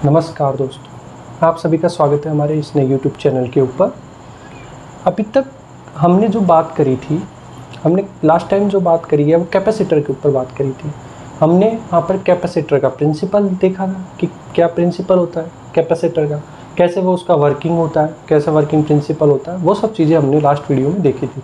नमस्कार दोस्तों, आप सभी का स्वागत है हमारे इस नए YouTube चैनल के ऊपर। अभी तक हमने जो बात करी थी, हमने लास्ट टाइम जो बात करी है वो कैपेसिटर के ऊपर बात करी थी। हमने वहाँ पर कैपेसिटर का प्रिंसिपल देखा था कि क्या प्रिंसिपल होता है कैपेसिटर का, कैसे वो उसका वर्किंग होता है, कैसे वर्किंग प्रिंसिपल होता है, वो सब चीज़ें हमने लास्ट वीडियो में देखी थी।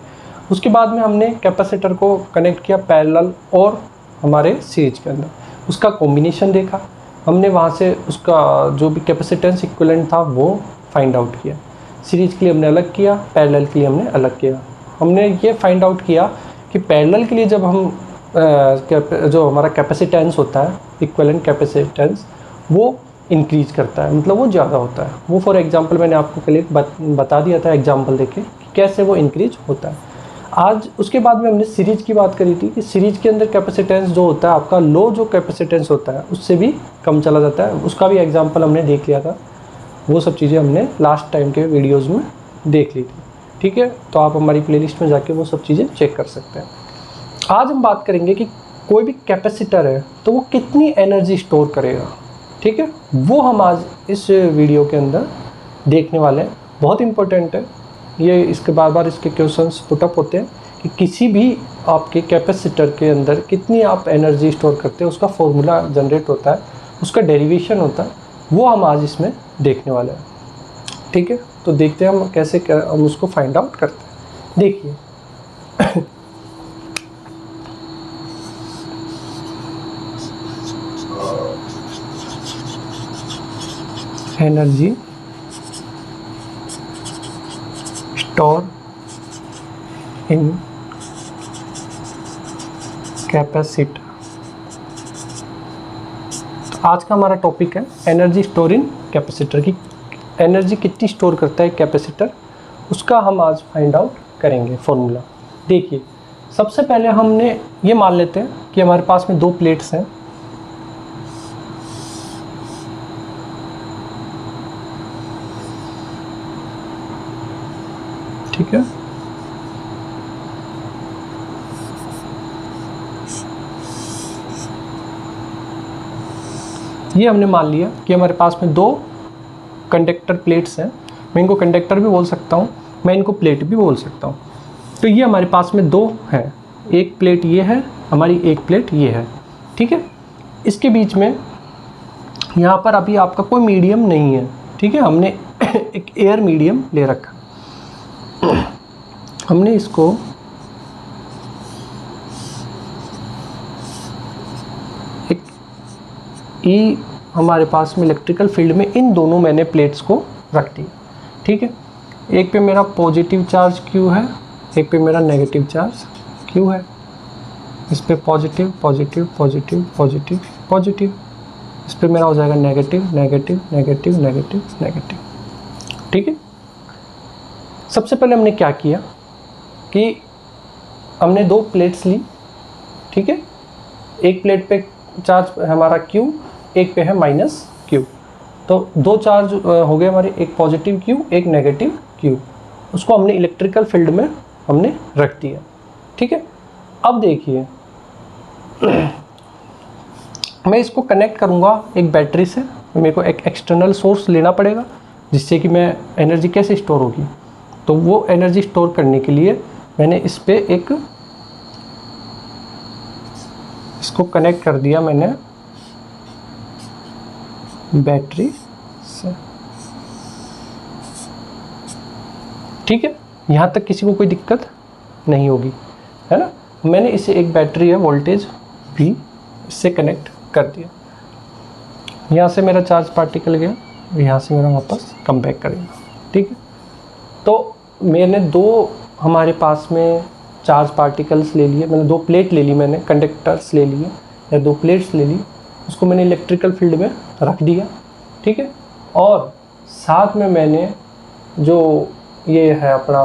उसके बाद में हमने कैपेसिटर को कनेक्ट किया पैरेलल और हमारे सीरीज के अंदर, उसका कॉम्बिनेशन देखा। हमने वहाँ से उसका जो भी कैपेसिटेंस इक्विवेलेंट था वो फाइंड आउट किया। सीरीज के लिए हमने अलग किया, पैरेलल के लिए हमने अलग किया। हमने ये फाइंड आउट किया कि पैरेलल के लिए जब हम जो हमारा कैपेसिटेंस होता है, इक्विवेलेंट कैपेसिटेंस, वो इंक्रीज करता है, मतलब वो ज़्यादा होता है। वो फॉर एग्जांपल मैंने आपको कल बता दिया था एग्जांपल देके कि कैसे वो इंक्रीज होता है। आज उसके बाद में हमने सीरीज की बात करी थी कि सीरीज के अंदर कैपेसिटेंस जो होता है आपका, लो जो कैपेसिटेंस होता है उससे भी कम चला जाता है। उसका भी एग्जांपल हमने देख लिया था। वो सब चीज़ें हमने लास्ट टाइम के वीडियोस में देख ली थी। ठीक है, तो आप हमारी प्लेलिस्ट में जाके वो सब चीज़ें चेक कर सकते हैं। आज हम बात करेंगे कि कोई भी कैपेसिटर है तो वो कितनी एनर्जी स्टोर करेगा। ठीक है, वो हम आज इस वीडियो के अंदर देखने वाले हैं। बहुत इंपॉर्टेंट है ये, इसके बार बार इसके क्वेश्चंस पुटअप होते हैं कि किसी भी आपके कैपेसिटर के अंदर कितनी आप एनर्जी स्टोर करते हैं, उसका फॉर्मूला जनरेट होता है, उसका डेरिवेशन होता है, वो हम आज इसमें देखने वाले हैं। ठीक है, तो देखते हैं हम कैसे हम उसको फाइंड आउट करते हैं। देखिए एनर्जी स्टोर इन कैपेसिटर। तो आज का हमारा टॉपिक है एनर्जी स्टोर इन कैपेसिटर की एनर्जी कितनी स्टोर करता है कैपेसिटर, उसका हम आज फाइंड आउट करेंगे फॉर्मूला। देखिए, सबसे पहले हमने ये मान लेते हैं कि हमारे पास में दो प्लेट्स हैं। ठीक है, ये हमने मान लिया कि हमारे पास में दो कंडक्टर प्लेट्स हैं। मैं इनको कंडक्टर भी बोल सकता हूँ, मैं इनको प्लेट भी बोल सकता हूँ। तो ये हमारे पास में दो हैं, एक प्लेट ये है हमारी, एक प्लेट ये है। ठीक है, इसके बीच में यहाँ पर अभी आपका कोई मीडियम नहीं है। ठीक है, हमने एक एयर मीडियम ले रखा। हमने इसको एक ई हमारे पास में इलेक्ट्रिकल फील्ड में इन दोनों मैंने प्लेट्स को रख दिया। ठीक है, एक पे मेरा पॉजिटिव चार्ज Q है, एक पे मेरा नेगेटिव चार्ज Q है। इस पे positive positive positive positive positive, इस पे मेरा हो जाएगा negative negative negative negative negative. ठीक है, सबसे पहले हमने क्या किया कि हमने दो प्लेट्स ली। ठीक है, एक प्लेट पे चार्ज हमारा Q, एक पे है -Q। तो दो चार्ज हो गए हमारे, एक पॉजिटिव Q, एक नेगेटिव Q। उसको हमने इलेक्ट्रिकल फील्ड में हमने रख दिया। ठीक है, अब देखिए मैं इसको कनेक्ट करूँगा एक बैटरी से। मेरे को एक एक्सटर्नल सोर्स लेना पड़ेगा जिससे कि मैं एनर्जी कैसे स्टोर होगी। तो वो एनर्जी स्टोर करने के लिए मैंने इस पे इसको कनेक्ट कर दिया मैंने बैटरी से। ठीक है, यहाँ तक किसी को कोई दिक्कत नहीं होगी, है ना। मैंने इसे एक बैटरी है वोल्टेज V, इससे कनेक्ट कर दिया। यहाँ से मेरा चार्ज पार्टिकल गया, यहाँ से मेरा वापस कम बैक करेगा। ठीक है, तो मैंने दो हमारे पास में चार्ज पार्टिकल्स ले लिए, मैंने दो प्लेट ले ली, मैंने कंडक्टर्स ले लिए या दो प्लेट्स ले ली, उसको मैंने इलेक्ट्रिकल फील्ड में रख दिया। ठीक है, और साथ में मैंने जो ये है अपना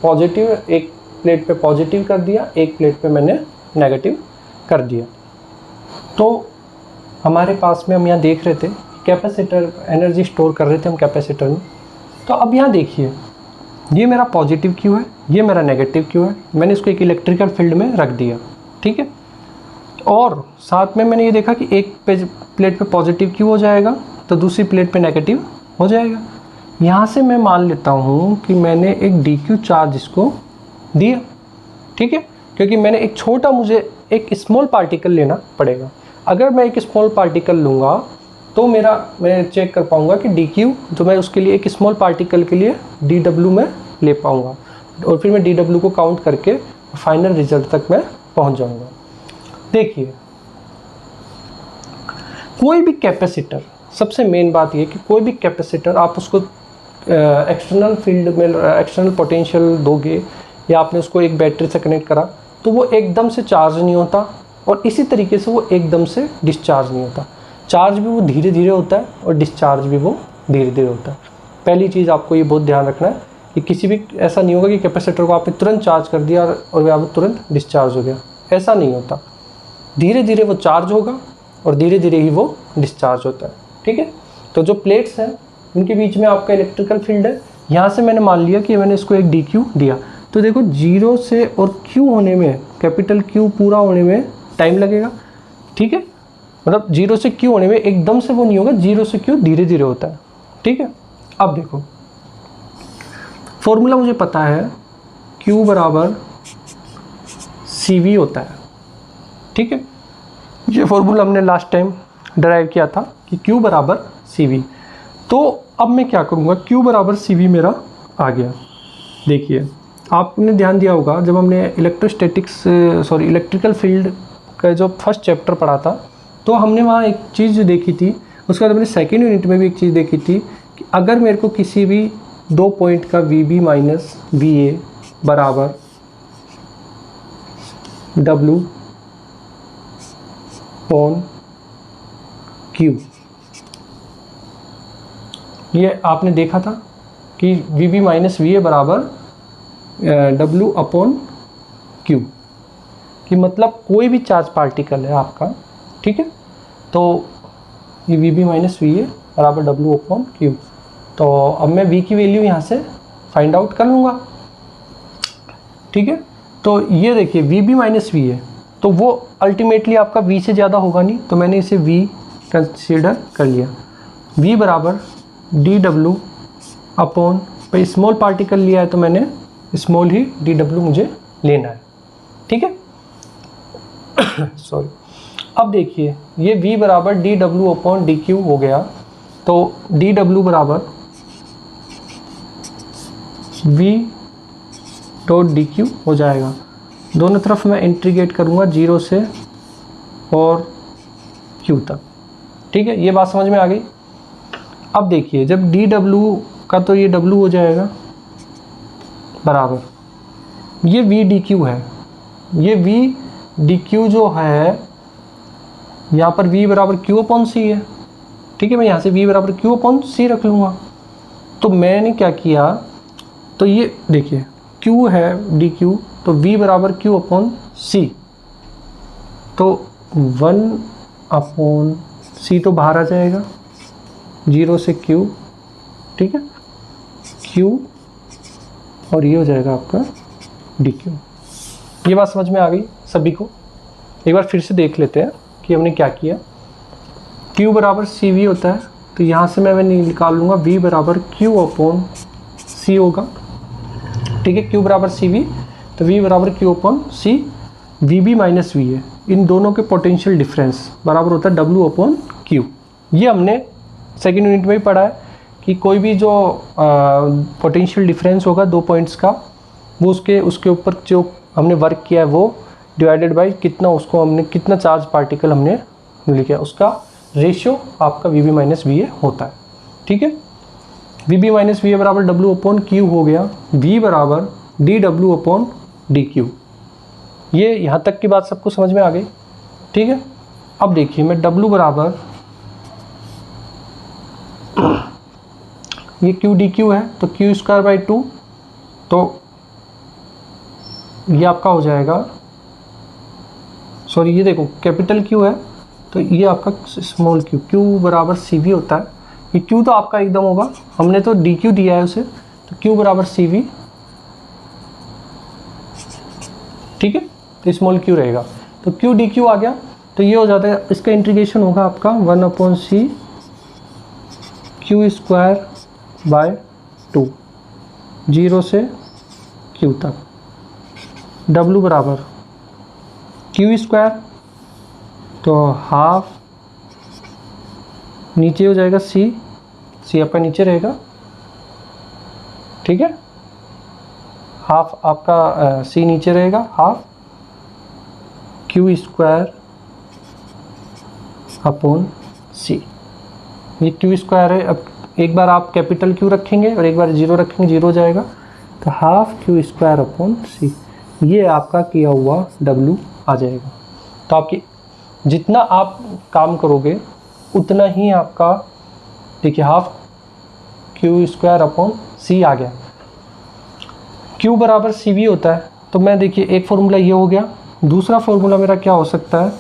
पॉजिटिव, एक प्लेट पे पॉजिटिव कर दिया, एक प्लेट पे मैंने नेगेटिव कर दिया। तो हमारे पास में हम यहाँ देख रहे थे कैपेसिटर एनर्जी स्टोर कर रहे थे हम कैपेसिटर में। तो अब यहाँ देखिए, ये मेरा पॉजिटिव Q है, ये मेरा नेगेटिव Q है। मैंने इसको एक इलेक्ट्रिकल फील्ड में रख दिया। ठीक है, और साथ में मैंने ये देखा कि एक प्लेट पे पॉजिटिव Q हो जाएगा तो दूसरी प्लेट पे नेगेटिव हो जाएगा। यहाँ से मैं मान लेता हूँ कि मैंने एक डी क्यू चार्ज इसको दिया, ठीक है, क्योंकि मैंने एक छोटा, मुझे एक स्मॉल पार्टिकल लेना पड़ेगा। अगर मैं एक स्मॉल पार्टिकल लूँगा तो मैं चेक कर पाऊँगा कि डी क्यू, तो मैं उसके लिए एक स्मॉल पार्टिकल के लिए डी डब्ल्यू में ले पाऊँगा, और फिर मैं डी डब्ल्यू को काउंट करके फाइनल रिजल्ट तक मैं पहुँच जाऊँगा। देखिए, कोई भी कैपेसिटर, सबसे मेन बात ये कि कोई भी कैपेसिटर आप उसको एक्सटर्नल फील्ड में, एक्सटर्नल पोटेंशियल दोगे, या आपने उसको एक बैटरी से कनेक्ट करा, तो वो एकदम से चार्ज नहीं होता, और इसी तरीके से वो एकदम से डिस्चार्ज नहीं होता। चार्ज भी वो धीरे धीरे होता है और डिस्चार्ज भी वो धीरे धीरे होता है। पहली चीज़ आपको ये बहुत ध्यान रखना है कि किसी भी ऐसा नहीं होगा कि कैपेसिटर को आपने तुरंत चार्ज कर दिया और वह तुरंत डिस्चार्ज हो गया, ऐसा नहीं होता। धीरे धीरे वो चार्ज होगा और धीरे धीरे ही वो डिस्चार्ज होता है, ठीक है। तो जो प्लेट्स हैं उनके बीच में आपका इलेक्ट्रिकल फील्ड है। यहाँ से मैंने मान लिया कि मैंने इसको एक डी क्यू दिया, तो देखो 0 से और क्यू होने में, कैपिटल क्यू पूरा होने में टाइम लगेगा, ठीक है। मतलब 0 से क्यू होने में एकदम से वो नहीं होगा, 0 से क्यू धीरे धीरे होता है, ठीक है। अब देखो, फॉर्मूला मुझे पता है, Q बराबर CV होता है, ठीक है। ये फॉर्मूला हमने लास्ट टाइम डराइव किया था कि Q बराबर CV। तो अब मैं क्या करूँगा, Q बराबर CV मेरा आ गया। देखिए, आपने ध्यान दिया होगा जब हमने इलेक्ट्रिकल फील्ड का जो फर्स्ट चैप्टर पढ़ा था, तो हमने वहाँ एक चीज़ देखी थी, उसके बाद हमने सेकेंड यूनिट में भी एक चीज़ देखी थी कि अगर मेरे को किसी भी 2 पॉइंट का VB माइनस VA बराबर W अपॉन Q, ये आपने देखा था कि VB माइनस VA बराबर W अपॉन Q, कि मतलब कोई भी चार्ज पार्टिकल है आपका, ठीक है, तो ये VB माइनस VA बराबर W अपॉन Q। तो अब मैं V की वैल्यू यहाँ से फाइंड आउट कर लूँगा, ठीक है। तो ये देखिए VB माइनस VA, तो वो अल्टीमेटली आपका V से ज़्यादा होगा नहीं, तो मैंने इसे V कंसीडर कर लिया। V बराबर DW अपॉन, भाई स्मॉल पार्टिकल लिया है तो मैंने स्मॉल ही DW मुझे लेना है, ठीक है। सॉरी। अब देखिए, ये V बराबर DW अपॉन DQ हो गया, तो DW बराबर V डॉट DQ हो जाएगा। दोनों तरफ मैं इंटीग्रेट करूँगा 0 से और Q तक, ठीक है। ये बात समझ में आ गई। अब देखिए, जब DW का तो ये W हो जाएगा बराबर, ये V DQ है, ये V DQ जो है यहाँ पर V बराबर Q अपॉन C है, ठीक है। मैं यहाँ से V बराबर Q अपॉन C रख लूँगा। तो मैंने क्या किया, तो ये देखिए Q है DQ, तो V बराबर Q अपॉन C, तो 1 अपॉन C तो बाहर आ जाएगा 0 से Q, ठीक है, Q, और ये हो जाएगा आपका DQ। ये बात समझ में आ गई सभी को। एक बार फिर से देख लेते हैं कि हमने क्या किया। Q बराबर CV होता है, तो यहाँ से मैं निकाल लूँगा V बराबर Q अपॉन C होगा, ठीक है। Q बराबर CV, तो V बराबर Q upon C, VB minus VA, इन दोनों के पोटेंशियल डिफरेंस बराबर होता है W अपॉन Q। ये हमने सेकेंड यूनिट में भी पढ़ा है कि कोई भी जो पोटेंशियल डिफरेंस होगा 2 पॉइंट्स का, वो उसके ऊपर जो हमने वर्क किया है वो डिवाइडेड बाय कितना चार्ज पार्टिकल हमने लिखा है, उसका रेशियो आपका VB माइनस VA होता है, ठीक है। VB माइनस VA बराबर W अपॉन Q हो गया, V बराबर DW अपॉन DQ। ये यहाँ तक की बात सबको समझ में आ गई, ठीक है। अब देखिए, मैं W बराबर, ये Q DQ है, तो Q स्क्वायर बाई 2, तो ये आपका हो जाएगा, सॉरी, ये देखो कैपिटल Q है, तो ये आपका स्मॉल Q, Q बराबर CV होता है। ये Q तो आपका एकदम होगा, हमने तो DQ दिया है उसे, तो Q बराबर CV, ठीक है, तो स्मॉल Q रहेगा, तो Q DQ आ गया। तो ये हो जाता है, इसका इंटीग्रेशन होगा आपका 1 upon C Q square by 2, 0 से क्यू तक। W बराबर क्यू स्क्वायर, तो हाफ नीचे हो जाएगा C आपका नीचे रहेगा, ठीक है, हाफ आपका C नीचे रहेगा, half Q square upon C। ये क्यू स्क्वायर है, अब एक बार आप कैपिटल क्यू रखेंगे और एक बार 0 रखेंगे, 0 हो जाएगा, तो half Q square upon C, ये आपका किया हुआ W आ जाएगा। तो आपकी जितना आप काम करोगे उतना ही आपका, देखिए half Q square upon C आ गया। Q बराबर CV होता है, तो मैं देखिए एक फॉर्मूला ये हो गया, दूसरा फॉर्मूला मेरा क्या हो सकता है,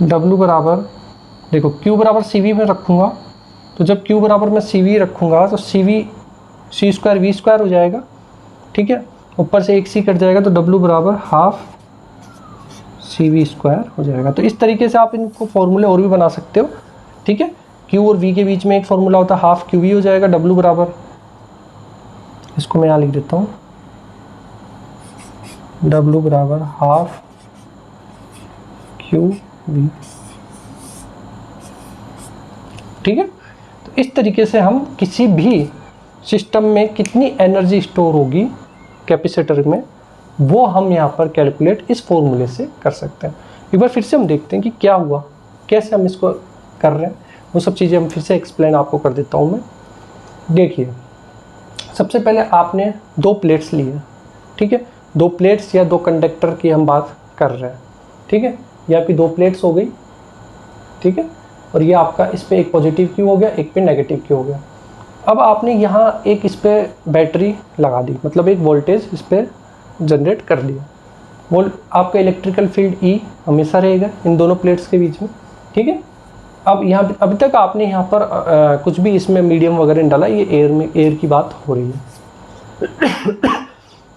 W बराबर, देखो Q बराबर CV में रखूँगा, तो जब Q बराबर मैं CV रखूँगा तो CV C square V square हो जाएगा, ठीक है, ऊपर से एक C कट जाएगा, तो W बराबर हाफ CV स्क्वायर हो जाएगा। तो इस तरीके से आप इनको फॉर्मूले और भी बना सकते हो, ठीक है। Q और V के बीच में एक फॉर्मूला होता है, हाफ QV हो जाएगा, W बराबर, इसको मैं यहाँ लिख देता हूँ, W बराबर हाफ QV, ठीक है। तो इस तरीके से हम किसी भी सिस्टम में कितनी एनर्जी स्टोर होगी कैपेसिटर में, वो हम यहाँ पर कैलकुलेट इस फॉर्मूले से कर सकते हैं। एक बार फिर से हम देखते हैं कि क्या हुआ, कैसे हम इसको कर रहे हैं, वो सब चीज़ें हम फिर से एक्सप्लेन आपको कर देता हूँ मैं। देखिए, सबसे पहले आपने 2 प्लेट्स ली है, ठीक है, 2 प्लेट्स या 2 कंडक्टर की हम बात कर रहे हैं, ठीक है। ये आपकी 2 प्लेट्स हो गई, ठीक है, और ये आपका इस पर एक पॉजिटिव क्यू हो गया, एक पे नेगेटिव क्यू हो गया। अब आपने यहाँ एक इस पर बैटरी लगा दी, मतलब एक वोल्टेज इस पर जनरेट कर दिया। वो आपका इलेक्ट्रिकल फील्ड E हमेशा रहेगा इन दोनों प्लेट्स के बीच में, ठीक है। अब यहाँ अभी तक आपने यहाँ पर कुछ भी इसमें मीडियम वगैरह नहीं डाला, ये एयर की बात हो रही है।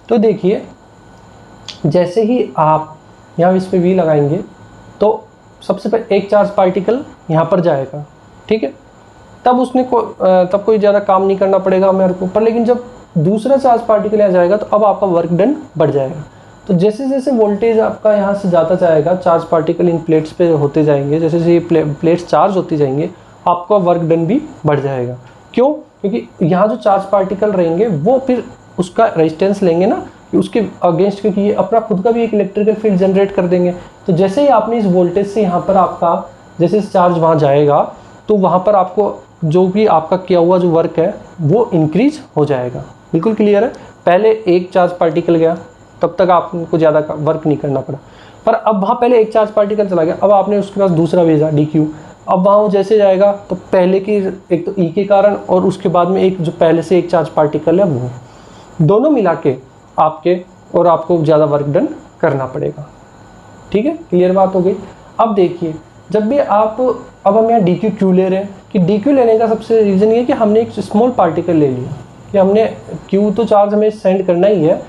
तो देखिए, जैसे ही आप यहाँ इस पर V लगाएंगे तो सबसे पहले एक चार्ज पार्टिकल यहाँ पर जाएगा, ठीक है, तब तब कोई ज़्यादा काम नहीं करना पड़ेगा मेरे को, पर लेकिन जब दूसरा चार्ज पार्टिकल यहाँ जाएगा तो अब आपका वर्क डन बढ़ जाएगा। तो जैसे जैसे वोल्टेज आपका यहाँ से जाता जाएगा, चार्ज पार्टिकल इन प्लेट्स पे होते जाएंगे, जैसे जैसे ये प्लेट्स चार्ज होती जाएंगे, आपका वर्क डन भी बढ़ जाएगा। क्यों? क्योंकि यहाँ जो चार्ज पार्टिकल रहेंगे वो फिर उसका रेजिस्टेंस लेंगे ना, उसके अगेंस्ट, क्योंकि ये अपना खुद का भी एक इलेक्ट्रिकल फील्ड जनरेट कर देंगे। तो जैसे ही आपने इस वोल्टेज से यहाँ पर आपका जैसे चार्ज वहाँ जाएगा, तो वहाँ पर आपको जो भी आपका किया हुआ जो वर्क है वो इंक्रीज हो जाएगा। बिल्कुल क्लियर है। पहले एक चार्ज पार्टिकल गया, तब तक आपको ज़्यादा वर्क नहीं करना पड़ा, पर अब वहाँ पहले एक चार्ज पार्टिकल चला गया, अब आपने उसके पास दूसरा भेजा DQ, अब वहाँ वो जैसे जाएगा तो पहले की एक तो E के कारण और उसके बाद में एक जो पहले से एक चार्ज पार्टिकल है वो दोनों मिला के आपको ज़्यादा वर्क डन करना पड़ेगा। ठीक है, क्लियर बात हो गई। अब देखिए, जब भी अब हम यहाँ DQ क्यों ले रहे हैं कि DQ लेने का सबसे रीज़न ये है कि हमने एक स्मॉल पार्टिकल ले लिया कि हमने Q तो चार्ज हमें सेंड करना ही है,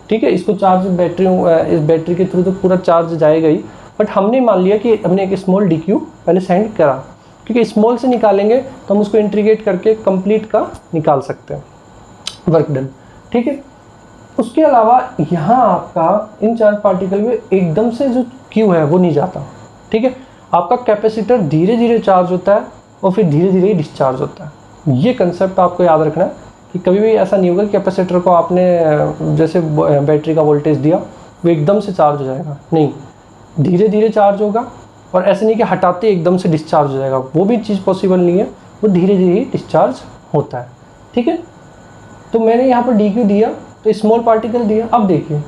ठीक है, इसको चार्ज इस बैटरी के थ्रू तो पूरा चार्ज जाएगा ही, बट हमने मान लिया कि हमने एक स्मॉल DQ पहले सेंड करा, क्योंकि स्मॉल से निकालेंगे तो हम उसको इंटीग्रेट करके कंप्लीट का निकाल सकते हैं वर्क डन। ठीक है, उसके अलावा यहाँ आपका इन चार्ज पार्टिकल में एकदम से जो Q है वो नहीं जाता। ठीक है, आपका कैपेसिटर धीरे धीरे चार्ज होता है और फिर धीरे धीरे डिस्चार्ज होता है। ये कंसेप्ट आपको याद रखना है कि कभी भी ऐसा नहीं होगा कि कैपेसिटर को आपने जैसे बैटरी का वोल्टेज दिया वो एकदम से चार्ज हो जाएगा, नहीं, धीरे धीरे चार्ज होगा, और ऐसे नहीं कि हटाते एकदम से डिस्चार्ज हो जाएगा, वो भी चीज़ पॉसिबल नहीं है, वो धीरे धीरे डिस्चार्ज होता है। ठीक है, तो मैंने यहाँ पर DQ दिया तो स्मॉल पार्टिकल दिया। अब देखिए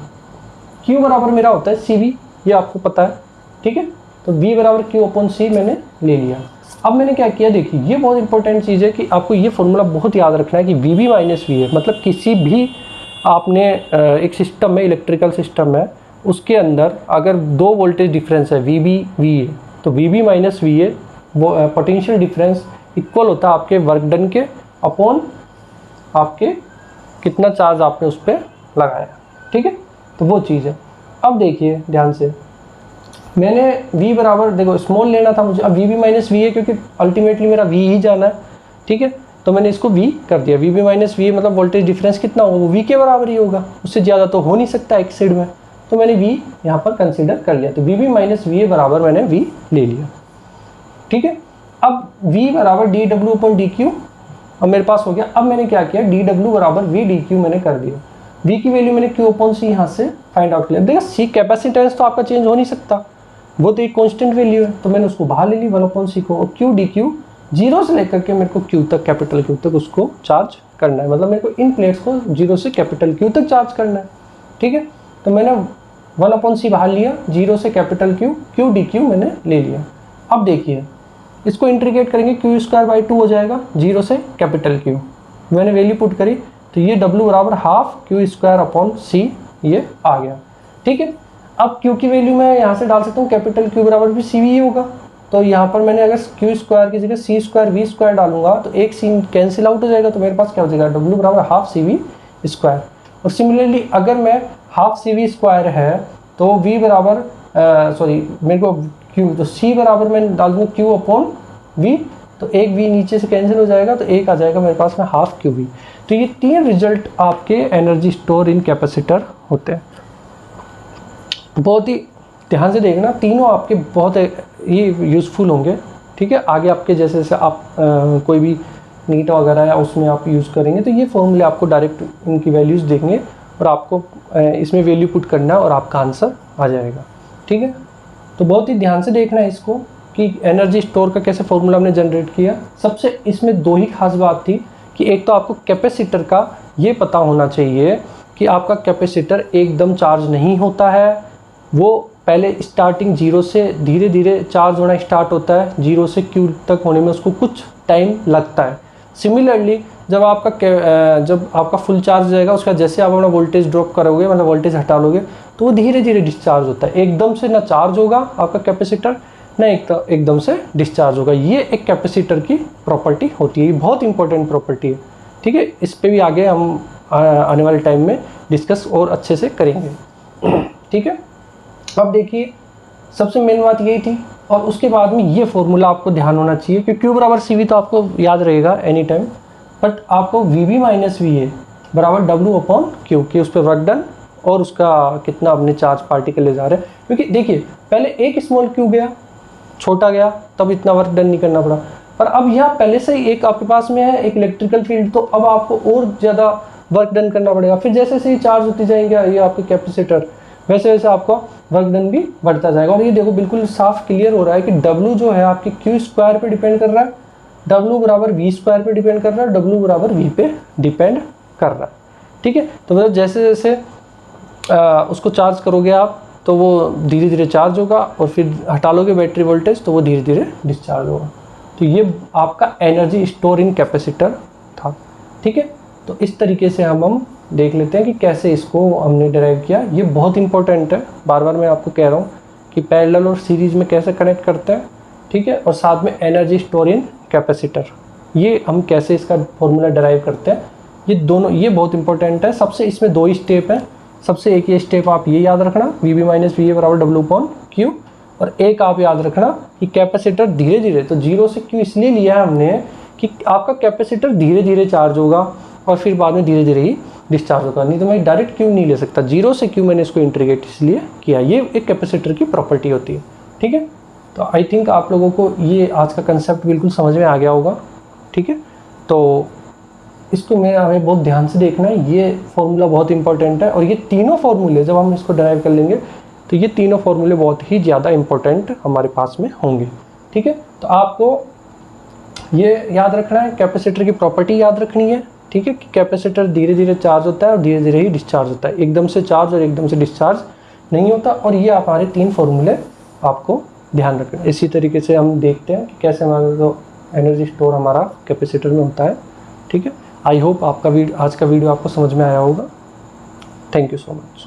Q बराबर मेरा होता है CV, ये आपको पता है। ठीक है, तो V बराबर Q/C मैंने ले लिया। अब मैंने क्या किया, देखिए ये बहुत इंपॉर्टेंट चीज़ है कि आपको ये फॉर्मूला बहुत याद रखना है कि VB माइनस VA, मतलब किसी भी आपने एक सिस्टम में, इलेक्ट्रिकल सिस्टम है, उसके अंदर अगर 2 वोल्टेज डिफरेंस है VB VA, तो VB माइनस VA वो पोटेंशियल डिफरेंस इक्वल होता है आपके वर्क डन के अपॉन आपके कितना चार्ज आपने उस पर लगाया। ठीक है, तो वो चीज़ है। अब देखिए ध्यान से, मैंने v बराबर, देखो स्मॉल लेना था मुझे, अब v माइनस वी है क्योंकि अल्टीमेटली मेरा v ही जाना है, ठीक है। तो मैंने इसको v कर दिया, v माइनस वी मतलब वोल्टेज डिफरेंस कितना होगा, वो v के बराबर ही होगा, उससे ज़्यादा तो हो नहीं सकता एक साइड में, तो मैंने v यहाँ पर कंसिडर कर लिया। तो v माइनस वी बराबर मैंने v ले लिया, ठीक है। अब v बराबर D W upon D Q अब मेरे पास हो गया। अब मैंने क्या किया, डी डब्ल्यू बराबर वी डी क्यू मैंने कर दिया। v की वैल्यू मैंने q अपॉन सी यहाँ से फाइंड आउट किया। देखा c कैपेसिटेंस तो आपका चेंज हो नहीं सकता, वो तो एक कांस्टेंट वैल्यू है, तो मैंने उसको बाहर ले ली 1 अपॉन सी को। और q डी क्यू जीरो से लेकर के मेरे को q तक, कैपिटल Q तक उसको चार्ज करना है, मतलब मेरे को इन प्लेट्स को जीरो से कैपिटल Q तक चार्ज करना है, ठीक है। तो मैंने 1 अपॉन सी बाहर लिया, जीरो से कैपिटल Q डी क्यू मैंने ले लिया। अब देखिए इसको इंटीग्रेट करेंगे, क्यू स्क्वायर बाई 2 हो जाएगा, जीरो से कैपिटल Q मैंने वैल्यू पुट करी, तो ये W बराबर हाफ क्यू स्क्वायर अपॉन सी ये आ गया, ठीक है। अब Q की वैल्यू मैं यहाँ से डाल सकता हूँ, कैपिटल Q बराबर भी सी ही होगा, तो यहाँ पर मैंने अगर क्यू स्क्वायर की जगह सी स्क्वायर वी स्क्वायर डालूंगा तो एक सी कैंसिल आउट हो जाएगा, तो मेरे पास क्या हो जाएगा, W बराबर हाफ सी वी स्क्वायर। और सिमिलरली अगर मैं हाफ सी वी स्क्वायर है तो V बराबर मेरे को Q, तो C बराबर मैं डाल दूँ Q अपॉन V, तो एक V नीचे से कैंसिल हो जाएगा, तो एक आ जाएगा मेरे पास में हाफ क्यू वी। तो ये तीन रिजल्ट आपके एनर्जी स्टोर इन कैपेसिटर होते हैं। बहुत ही ध्यान से देखना, तीनों आपके बहुत ये यूज़फुल होंगे, ठीक है। आगे आपके जैसे जैसे आप कोई भी नीट वगैरह है उसमें आप यूज़ करेंगे तो ये फॉर्मूले आपको डायरेक्ट इनकी वैल्यूज़ देंगे और आपको इसमें वैल्यू पुट करना है और आपका आंसर आ जाएगा, ठीक है। तो बहुत ही ध्यान से देखना है इसको कि एनर्जी स्टोर का कैसे फॉर्मूला हमने जनरेट किया। सबसे इसमें दो ही खास बात थी कि एक तो आपको कैपेसिटर का ये पता होना चाहिए कि आपका कैपेसिटर एकदम चार्ज नहीं होता है, वो पहले स्टार्टिंग जीरो से धीरे धीरे चार्ज होना स्टार्ट होता है, जीरो से क्यू तक होने में उसको कुछ टाइम लगता है। सिमिलरली जब आपका फुल चार्ज जाएगा, उसका जैसे आप अपना वोल्टेज ड्रॉप करोगे, मतलब वोल्टेज हटा लोगे, तो वो धीरे धीरे डिस्चार्ज होता है, एकदम से ना चार्ज होगा आपका कैपेसिटर, ना एकदम से डिस्चार्ज होगा। ये एक कैपेसिटर की प्रॉपर्टी होती है, ये बहुत इंपॉर्टेंट प्रॉपर्टी है, ठीक है। इस पर भी आगे हम आने वाले टाइम में डिस्कस और अच्छे से करेंगे, ठीक है। अब देखिए सबसे मेन बात यही थी, और उसके बाद में ये फॉर्मूला आपको ध्यान होना चाहिए कि Q बराबर सी वी तो आपको याद रहेगा एनी टाइम, बट आपको V B minus V A बराबर W अपॉन क्यू कि उस पर वर्क डन और उसका कितना अपने चार्ज पार्टिकल ले जा रहे हैं। क्योंकि देखिए पहले एक स्मॉल क्यू गया, छोटा गया, तब इतना वर्क डन नहीं करना पड़ा, पर अब यहाँ पहले से ही एक आपके पास में है एक इलेक्ट्रिकल फील्ड, तो अब आपको और ज़्यादा वर्क डन करना पड़ेगा। फिर जैसे जैसे ही चार्ज होती जाएंगे ये आपके कैपेसिटर, वैसे वैसे आपका वर्क डन भी बढ़ता जाएगा। और ये देखो बिल्कुल साफ क्लियर हो रहा है कि W जो है आपके क्यू स्क्वायर पे डिपेंड कर रहा है, W बराबर वी स्क्वायर पे डिपेंड कर रहा है, W बराबर वी पे डिपेंड कर रहा है, ठीक है। तो मतलब जैसे जैसे उसको चार्ज करोगे आप तो वो धीरे धीरे चार्ज होगा, और फिर हटा लोगे बैटरी वोल्टेज तो वो धीरे धीरे डिस्चार्ज होगा। तो ये आपका एनर्जी स्टोर इन कैपेसिटर था, ठीक है। तो इस तरीके से हम देख लेते हैं कि कैसे इसको हमने डिराइव किया। ये बहुत इंपॉर्टेंट है, बार बार मैं आपको कह रहा हूँ कि पैरेलल और सीरीज में कैसे कनेक्ट करते हैं, ठीक है। और साथ में एनर्जी स्टोर इन कैपेसिटर, ये हम कैसे इसका फॉर्मूला डिराइव करते हैं, ये दोनों ये बहुत इंपॉर्टेंट है। सबसे इसमें दो ही स्टेप है, सबसे एक ये स्टेप आप ये याद रखना V B minus V A बराबर W अपॉन क्यू, और एक आप याद रखना कि कैपेसिटर धीरे धीरे, तो जीरो से क्यू इसलिए लिया है हमने कि आपका कैपेसिटर धीरे धीरे चार्ज होगा और फिर बाद में धीरे धीरे ही डिस्चार्ज होगा, नहीं तो मैं डायरेक्ट क्यू नहीं ले सकता। जीरो से क्यू मैंने इसको इंटीग्रेट इसलिए किया, ये एक कैपेसिटर की प्रॉपर्टी होती है, ठीक है। तो आई थिंक आप लोगों को ये आज का कंसेप्ट बिल्कुल समझ में आ गया होगा, ठीक है। तो इसको हमें बहुत ध्यान से देखना है, ये फॉर्मूला बहुत इंपॉर्टेंट है, और ये तीनों फॉर्मूले जब हम इसको डिराइव कर लेंगे तो ये तीनों फॉर्मूले बहुत ही ज़्यादा इंपॉर्टेंट हमारे पास में होंगे, ठीक है। तो आपको ये याद रखना है, कैपेसिटर की प्रॉपर्टी याद रखनी है, ठीक है, कि कैपेसिटर धीरे धीरे चार्ज होता है और धीरे धीरे ही डिस्चार्ज होता है, एकदम से चार्ज और एकदम से डिस्चार्ज नहीं होता। और ये हमारे तीन फॉर्मूले आपको ध्यान रखना। इसी तरीके से हम देखते हैं कि कैसे हमारा जो एनर्जी स्टोर हमारा कैपेसिटर में होता है, ठीक है। आई होप आपका आज का वीडियो आपको समझ में आया होगा। Thank you so much.